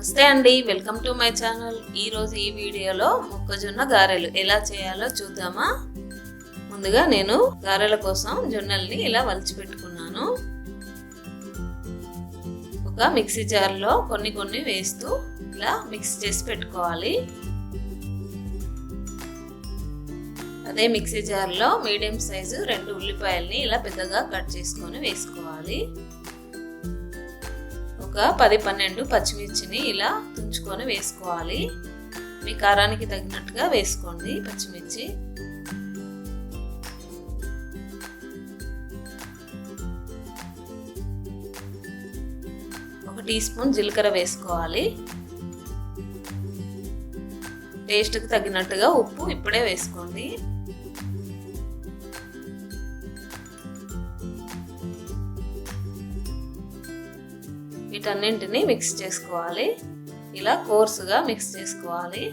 నమస్తే అండి, welcome to my channel. ఈరోజు ఈ వీడియోలో మొక్కజొన్న గారెలు ఎలా చేయాలో చూద్దామా. ముందుగా నేను గారెల కోసం జొన్నల్ని ఇలా వలిచి పెట్టుకున్నాను. ఒక మిక్సీ జార్లో కొన్ని వేస్తూ ఇలా మిక్స్ చేసి పెట్టుకోవాలి. అదే మిక్సీ జార్లో మీడియం సైజు 2 ఉల్లిపాయల్ని ఇలా పెద్దగా కట్ చేసుకొని వేసుకోవాలి. ఒక 10-12 పచ్చిమిర్చిని ఇలా తుంచుకొని వేసుకోవాలి. మీ కారానికి తగినట్టుగా వేసుకోండి పచ్చిమిర్చి. ఒక టీ స్పూన్ జీలకర్ర వేసుకోవాలి. టేస్ట్కి తగినట్టుగా ఉప్పు ఇప్పుడే వేసుకోండి. వీటన్నింటినీ మిక్స్ చేసుకోవాలి. ఇలా కోర్సుగా మిక్స్ చేసుకోవాలి.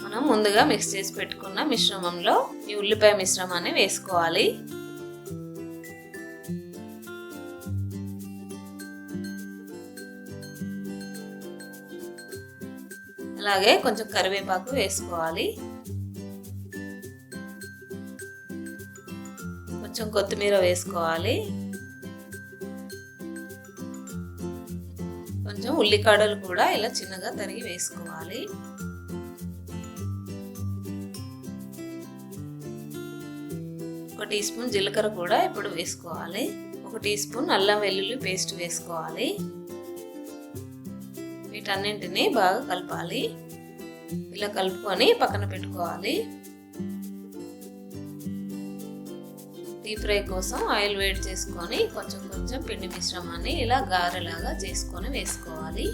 మనం ముందుగా మిక్స్ చేసి పెట్టుకున్న మిశ్రమంలో ఈ ఉల్లిపాయ మిశ్రమాన్ని వేసుకోవాలి. అలాగే కొంచెం కరివేపాకు వేసుకోవాలి. కొంచెం కొత్తిమీర వేసుకోవాలి. కొంచెం ఉల్లికాడలు కూడా ఇలా చిన్నగా తరిగి వేసుకోవాలి. ఒక టీ స్పూన్ జీలకర్ర కూడా ఇప్పుడు వేసుకోవాలి. ఒక టీ స్పూన్ అల్లం వెల్లుల్లి పేస్ట్ వేసుకోవాలి. వీటన్నింటినీ బాగా కలపాలి. ఇలా కలుపుకొని పక్కన పెట్టుకోవాలి. డీప్ ఫ్రై కోసం ఆయిల్ వేడి చేసుకొని కొంచెం పిండి మిశ్రమాన్ని ఇలా గారెలాగా చేసుకొని వేసుకోవాలి.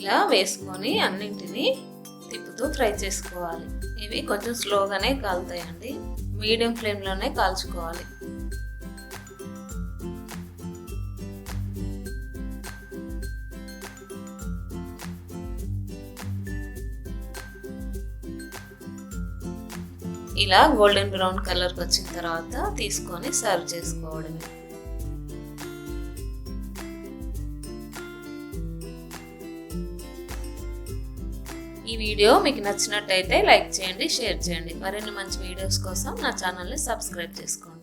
ఇలా వేసుకొని అన్నింటినీ తిప్పుతూ ఫ్రై చేసుకోవాలి. ఇవి కొంచెం స్లోగానే కాలుతాయండి, మీడియం ఫ్లేమ్లోనే కాల్చుకోవాలి. ఇలా గోల్డెన్ బ్రౌన్ కలర్కి వచ్చిన తర్వాత తీసుకొని సర్వ్ చేసుకోవడమే. ఈ వీడియో మీకు నచ్చినట్టయితే లైక్ చేయండి, షేర్ చేయండి. మరిన్ని మంచి వీడియోస్ కోసం నా ఛానల్ని సబ్స్క్రైబ్ చేసుకోండి.